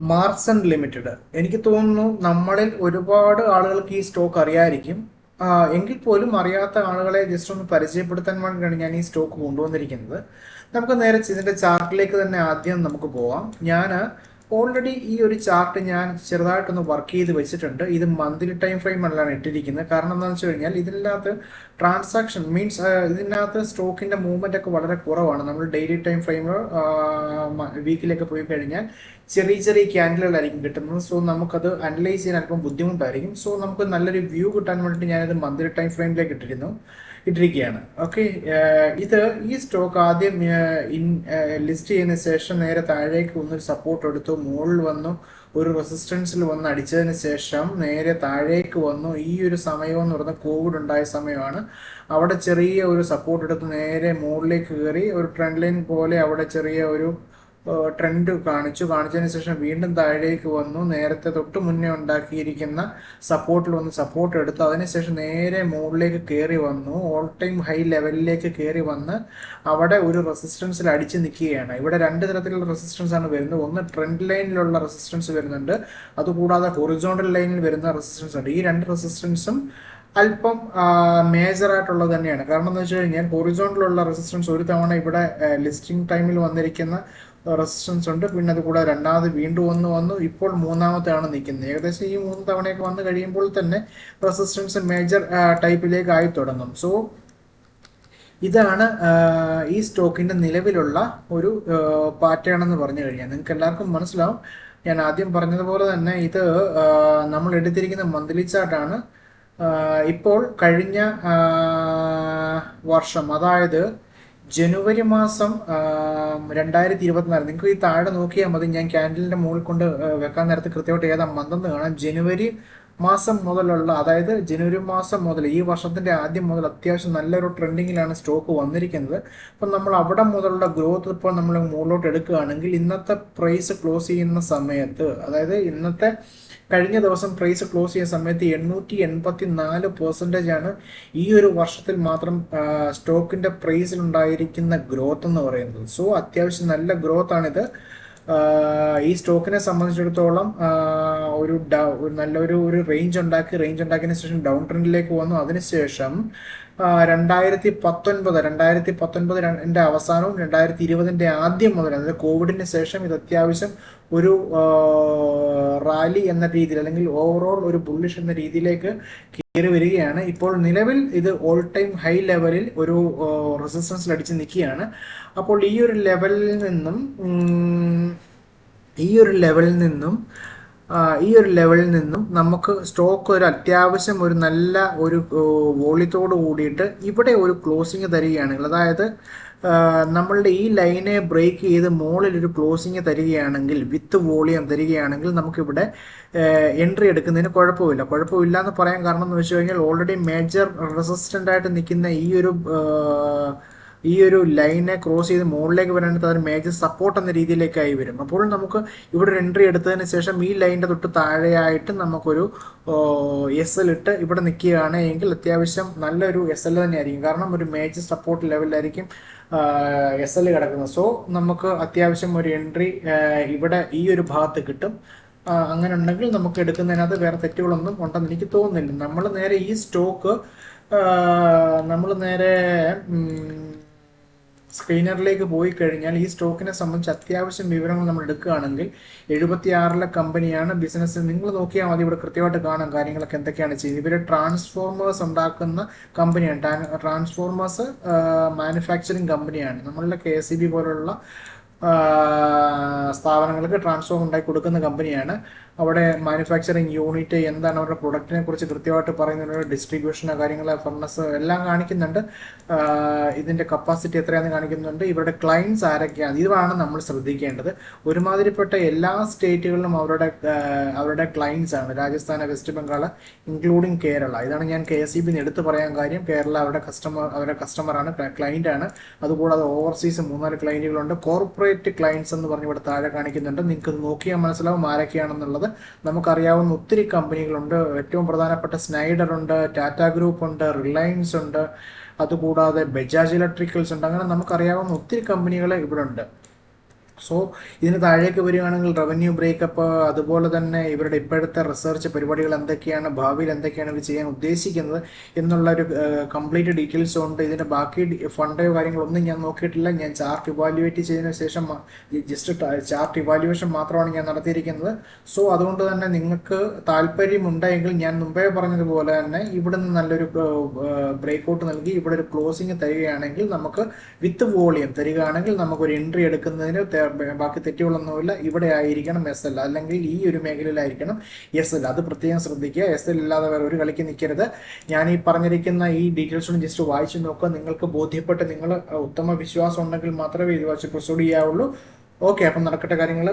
Marks and limited. എനിക്ക് തോന്നുന്നു നമ്മളിൽ ഒരുപാട് ആളുകൾക്ക് ഈ സ്റ്റോക്ക് അറിയായിരിക്കും. എങ്കിൽ പോലും അറിയാത്ത ആളുകളെ ജസ്റ്റ് ഒന്ന് പരിചയപ്പെടുത്താൻ വേണ്ടിയാണ് ഞാൻ ഈ സ്റ്റോക്ക് കൊണ്ടുവന്നിരിക്കുന്നത്. നമുക്ക് നേരെ ഇതിന്റെ ചാർട്ടിലേക്ക് തന്നെ ആദ്യം നമുക്ക് പോവാം. ഞാൻ ഓൾറെഡി ഈ ഒരു ചാർട്ട് ഞാൻ ചെറുതായിട്ടൊന്ന് വർക്ക് ചെയ്ത് വെച്ചിട്ടുണ്ട്. ഇത് മന്ത്ലി ടൈം ഫ്രെയിം അല്ലാണ് ഇട്ടിരിക്കുന്നത്. കാരണം എന്താണെന്ന് വെച്ച് കഴിഞ്ഞാൽ ഇതിനകത്ത് ട്രാൻസാക്ഷൻ മീൻസ് ഇതിനകത്ത് സ്റ്റോക്കിന്റെ മൂവ്മെന്റ് ഒക്കെ വളരെ കുറവാണ്. നമ്മൾ ഡെയിലി ടൈം ഫ്രെയിം വീക്കിലേക്ക് പോയി കഴിഞ്ഞാൽ ചെറിയ ചെറിയ ക്യാൻഡിലുകളായിരിക്കും കിട്ടുന്നത്. സോ നമുക്കത് അനലൈസ് ചെയ്യാൻ അല്പം ബുദ്ധിമുട്ടായിരിക്കും. സോ നമുക്ക് നല്ലൊരു വ്യൂ കിട്ടാൻ വേണ്ടിയിട്ട് ഞാനിത് മന്ത്ലി ടൈം ഫ്രെയിമിലേക്ക് ഇട്ടിരിക്കുകയാണ്. ഓക്കെ, ഇത് ഈ സ്റ്റോക്ക് ആദ്യം ലിസ്റ്റ് ചെയ്യുന്ന ശേഷം നേരെ താഴേക്ക് വന്നൊരു സപ്പോർട്ട് എടുത്തു, മുകളിൽ വന്നു, ഒരു റെസിസ്റ്റൻസിൽ വന്ന് അടിച്ചതിന് ശേഷം നേരെ താഴേക്ക് വന്നു. ഈ ഒരു സമയം എന്ന് പറയുന്നത് കോവിഡ് ഉണ്ടായ സമയമാണ്. അവിടെ ചെറിയ ഒരു സപ്പോർട്ട് എടുത്ത് നേരെ മുകളിലേക്ക് കയറി ഒരു ട്രെൻഡ് ലൈൻ പോലെ അവിടെ ചെറിയ ഒരു ട്രെൻഡ് കാണിച്ചതിന് ശേഷം വീണ്ടും താഴേക്ക് വന്നു. നേരത്തെ തൊട്ട് മുന്നേ ഉണ്ടാക്കിയിരിക്കുന്ന സപ്പോർട്ടിൽ വന്ന് സപ്പോർട്ട് എടുത്തു. അതിനുശേഷം നേരെ മുകളിലേക്ക് കയറി വന്നു, ഓൾ ടൈം ഹൈ ലെവലിലേക്ക് കയറി വന്ന് അവിടെ ഒരു റെസിസ്റ്റൻസിൽ അടിച്ചു നിൽക്കുകയാണ്. ഇവിടെ രണ്ട് തരത്തിലുള്ള റെസിസ്റ്റൻസ് ആണ് വരുന്നത്. ഒന്ന് ട്രെൻഡ് ലൈനിലുള്ള റെസിസ്റ്റൻസ് വരുന്നുണ്ട്, അതുകൂടാതെ ഹൊറിസോണ്ടൽ ലൈനിൽ വരുന്ന റെസിസ്റ്റൻസ് ഉണ്ട്. ഈ രണ്ട് റെസിസ്റ്റൻസും അല്പം മേജർ ആയിട്ടുള്ളത് തന്നെയാണ്. കാരണം എന്ന് വെച്ച് കഴിഞ്ഞാൽ ഹൊറിസോണ്ടലുള്ള റെസിസ്റ്റൻസ് ഒരു തവണ ഇവിടെ ലിസ്റ്റിംഗ് ടൈമിൽ വന്നിരിക്കുന്ന റെസിസ്റ്റൻസ് ഉണ്ട്. പിന്നെ അത് കൂടെ രണ്ടാമത് വീണ്ടും വന്നു ഇപ്പോൾ മൂന്നാമത്തെയാണ് നിൽക്കുന്നത്. ഏകദേശം ഈ 3 തവണയൊക്കെ വന്നു കഴിയുമ്പോൾ തന്നെ റെസിസ്റ്റൻസ് മേജർ ടൈപ്പിലേക്ക് ആയി തുടങ്ങും. സോ ഇതാണ് ഈ സ്റ്റോക്കിന്റെ നിലവിലുള്ള ഒരു പാറ്റേൺ എന്ന് പറഞ്ഞു കഴിഞ്ഞാൽ നിങ്ങൾക്ക് എല്ലാവർക്കും മനസ്സിലാവും. ഞാൻ ആദ്യം പറഞ്ഞതുപോലെ തന്നെ ഇത് നമ്മൾ എടുത്തിരിക്കുന്ന മന്ത്ലി ചാർട്ടാണ്. ഇപ്പോൾ കഴിഞ്ഞ വർഷം, അതായത് ജനുവരി മാസം 2024, നിങ്ങൾക്ക് ഈ താഴെ നോക്കിയാൽ മതി. ഞാൻ ക്യാൻഡലിന്റെ മുകളിൽ കൊണ്ട് വെക്കാൻ നേരത്ത് കൃത്യമായിട്ട് ഏതാ മന്തെന്ന് കാണാം. ജനുവരി മാസം മുതലുള്ള, അതായത് ജനുവരി മാസം മുതൽ ഈ വർഷത്തിന്റെ ആദ്യം മുതൽ അത്യാവശ്യം നല്ലൊരു ട്രെൻഡിങ്ങിലാണ് സ്റ്റോക്ക് വന്നിരിക്കുന്നത്. അപ്പം നമ്മൾ അവിടെ മുതലുള്ള ഗ്രോത്ത് ഇപ്പോൾ നമ്മൾ മുകളിലോട്ട് എടുക്കുകയാണെങ്കിൽ ഇന്നത്തെ പ്രൈസ് ക്ലോസ് ചെയ്യുന്ന സമയത്ത്, അതായത് ഇന്നത്തെ കഴിഞ്ഞ ദിവസം പ്രൈസ് ക്ലോസ് ചെയ്യുന്ന സമയത്ത് 884% ആണ് ഈ ഒരു വർഷത്തിൽ മാത്രം സ്റ്റോക്കിന്റെ പ്രൈസിൽ ഉണ്ടായിരിക്കുന്ന ഗ്രോത്ത് എന്ന് പറയുന്നത്. സോ അത്യാവശ്യം നല്ല ഗ്രോത്ത് ആണിത്. ഈ സ്റ്റോക്കിനെ സംബന്ധിച്ചിടത്തോളം നല്ലൊരു റേഞ്ച് ഉണ്ടാക്കിയതിനു ശേഷം ഡൗൺ ട്രെൻഡിലേക്ക് വന്നു. അതിനുശേഷം 2019 അവസാനവും 2020 ആദ്യം മുതൽ, അതായത് കോവിഡിന് ശേഷം ഇത് അത്യാവശ്യം ഒരു റാലി എന്ന രീതിയിൽ, അല്ലെങ്കിൽ ഓവറോൾ ഒരു ബുള്ളിഷ് എന്ന രീതിയിലേക്ക് കയറി വരികയാണ്. ഇപ്പോൾ നിലവിൽ ഇത് ഓൾ ടൈം ഹൈ ലെവലിൽ ഒരു റെസിസ്റ്റൻസിൽ അടിച്ച് നിൽക്കുകയാണ്. അപ്പോൾ ഈ ഒരു ലെവലിൽ നിന്നും നമുക്ക് സ്റ്റോക്ക് ഒരു അത്യാവശ്യം ഒരു നല്ല ഒരു വോളിയത്തോട് കൂടിയിട്ട് ഇവിടെ ഒരു ക്ലോസിങ് തരികയാണെങ്കിൽ, അതായത് നമ്മളുടെ ഈ ലൈനെ ബ്രേക്ക് ചെയ്ത് മുകളിൽ ഒരു ക്ലോസിങ് തരികയാണെങ്കിൽ, വിത്ത് വോളിയം തരികയാണെങ്കിൽ, നമുക്കിവിടെ എൻട്രി എടുക്കുന്നതിന് കുഴപ്പമില്ല എന്ന് പറയാൻ കാരണം എന്ന് വെച്ച് കഴിഞ്ഞാൽ ഓൾറെഡി മേജർ റെസിസ്റ്റന്റ് ആയിട്ട് നിൽക്കുന്ന ഈ ഒരു ലൈനെ ക്രോസ് ചെയ്ത് മുകളിലേക്ക് വരാനായിട്ട് അതൊരു മേജർ സപ്പോർട്ട് എന്ന രീതിയിലേക്കായി വരും. അപ്പോൾ നമുക്ക് ഇവിടെ ഒരു എൻട്രി എടുത്തതിന് ശേഷം ഈ ലൈനിന്റെ തൊട്ട് താഴെയായിട്ട് നമുക്കൊരു SL ഇട്ട് ഇവിടെ നിൽക്കുകയാണ് എങ്കിൽ അത്യാവശ്യം നല്ലൊരു SL തന്നെയായിരിക്കും. കാരണം ഒരു മേജർ സപ്പോർട്ട് ലെവലിലായിരിക്കും SL കിടക്കുന്നത്. സോ നമുക്ക് അത്യാവശ്യം ഒരു എൻട്രി ഇവിടെ ഈ ഒരു ഭാഗത്ത് കിട്ടും. അങ്ങനെ ഉണ്ടെങ്കിൽ നമുക്ക് എടുക്കുന്നതിനകത്ത് വേറെ തെറ്റുകളൊന്നും ഉണ്ടെന്ന് എനിക്ക് തോന്നുന്നില്ല. നമ്മൾ നേരെ ഈ സ്റ്റോക്ക് സ്ക്രീനറിലേക്ക് പോയി കഴിഞ്ഞാൽ ഈ സ്റ്റോക്കിനെ സംബന്ധിച്ച് അത്യാവശ്യം വിവരങ്ങൾ നമ്മൾ എടുക്കുകയാണെങ്കിൽ 76 കമ്പനിയാണ്. ബിസിനസ് നിങ്ങൾ നോക്കിയാൽ മതി, ഇവിടെ കൃത്യമായിട്ട് കാണാം കാര്യങ്ങളൊക്കെ എന്തൊക്കെയാണ് ചെയ്യുന്നത്. ഇവർ ട്രാൻസ്ഫോർമേഴ്സ് ഉണ്ടാക്കുന്ന കമ്പനിയാണ്. ട്രാൻസ്ഫോർമേഴ്സ് മാനുഫാക്ചറിങ് കമ്പനിയാണ്. നമ്മളുടെ KCB പോലുള്ള സ്ഥാപനങ്ങൾക്ക് ട്രാൻസ്ഫോം ഉണ്ടാക്കി കൊടുക്കുന്ന കമ്പനിയാണ്. അവിടെ മാനുഫാക്ചറിങ് യൂണിറ്റ് എന്താണ്, അവരുടെ പ്രൊഡക്റ്റിനെ കുറിച്ച് കൃത്യമായിട്ട് പറയുന്നുണ്ട്. ഡിസ്ട്രിബ്യൂഷനോ കാര്യങ്ങൾ, ഫർണസ് എല്ലാം കാണിക്കുന്നുണ്ട്. ഇതിന്റെ കപ്പാസിറ്റി എത്രയാണെന്ന് കാണിക്കുന്നുണ്ട്. ഇവരുടെ ക്ലയൻസ് ആരൊക്കെയാണ്, ഇതാണ് നമ്മൾ ശ്രദ്ധിക്കേണ്ടത്. ഒരുമാതിരിപ്പെട്ട എല്ലാ സ്റ്റേറ്റുകളിലും അവരുടെ ക്ലയൻസ് ആണ്. Rajasthan, west Bengal, including Kerala. ഇതാണ് ഞാൻ KCB എടുത്ത് പറയാൻ കാര്യം. കേരള അവരുടെ കസ്റ്റമറാണ്, ക്ലയന്റ് ആണ്. അതുകൂടാതെ ഓവർസീസ് 3-4 ക്ലയന്റുകളുണ്ട്. കോർപ്പറേറ്റ് ക്ലയൻസ് എന്ന് പറഞ്ഞ് ഇവിടെ താഴെ കാണിക്കുന്നുണ്ട്. നിങ്ങൾക്ക് നോക്കിയാൽ മനസ്സിലാവും ആരൊക്കെയാണെന്നുള്ളത്. നമുക്കറിയാവുന്ന ഒത്തിരി കമ്പനികളുണ്ട്. ഏറ്റവും പ്രധാനപ്പെട്ട സ്നൈഡർ ഉണ്ട്, ടാറ്റ ഗ്രൂപ്പ് ഉണ്ട്, റിലയൻസ് ഉണ്ട്, അതുകൂടാതെ ബജാജ് ഇലക്ട്രിക്കൽസ് ഉണ്ട്. അങ്ങനെ നമുക്കറിയാവുന്ന ഒത്തിരി കമ്പനികൾ ഇവിടെ ഉണ്ട്. സോ ഇതിന് താഴേക്ക് വരികയാണെങ്കിൽ റവന്യൂ ബ്രേക്കപ്പ്, അതുപോലെ തന്നെ ഇവരുടെ ഇപ്പോഴത്തെ റിസർച്ച് പരിപാടികൾ എന്തൊക്കെയാണ്, ഭാവിയിൽ എന്തൊക്കെയാണ് ഇവർ ചെയ്യാൻ ഉദ്ദേശിക്കുന്നത് എന്നുള്ള ഒരു കംപ്ലീറ്റ് ഡീറ്റെയിൽസ് ഉണ്ട്. ഇതിൻ്റെ ബാക്കി ഫണ്ടോ കാര്യങ്ങളൊന്നും ഞാൻ നോക്കിയിട്ടില്ല. ഞാൻ ചാർട്ട് ഇവാലുവേറ്റ് ചെയ്തതിനു ശേഷം ജസ്റ്റ് ചാർട്ട് ഇവാലുവേഷൻ മാത്രമാണ് ഞാൻ നടത്തിയിരിക്കുന്നത്. സോ അതുകൊണ്ട് തന്നെ നിങ്ങൾക്ക് താല്പര്യമുണ്ടെങ്കിൽ ഞാൻ മുമ്പേ പറഞ്ഞതുപോലെ തന്നെ ഇവിടുന്ന് നല്ലൊരു ബ്രേക്ക്ഔട്ട് നൽകി ഇവിടെ ഒരു ക്ലോസിങ് തരികയാണെങ്കിൽ, നമുക്ക് വിത്ത് വോളിയം തരികയാണെങ്കിൽ നമുക്കൊരു എൻട്രി എടുക്കുന്നതിന് ബാക്കി തെറ്റുകളൊന്നുമില്ല. ഇവിടെ ആയിരിക്കണം SL, അല്ലെങ്കിൽ ഈ ഒരു മേഖലയിലായിരിക്കണം SL. അത് പ്രത്യേകം ശ്രദ്ധിക്കുക. SL ഇല്ലാതെ വേറെ ഒരു കളിക്ക് നിൽക്കരുത്. ഞാൻ ഈ പറഞ്ഞിരിക്കുന്ന ഈ ഡീറ്റെയിൽസ് ജസ്റ്റ് വായിച്ചു നോക്കുക. നിങ്ങൾക്ക് ബോധ്യപ്പെട്ട് നിങ്ങൾ ഉത്തമ വിശ്വാസം ഉണ്ടെങ്കിൽ മാത്രമേ ഇത് വെച്ച് പ്രൊസീഡ് ചെയ്യാവുള്ളൂ. ഓക്കെ, അപ്പം നടക്കട്ടെ കാര്യങ്ങൾ.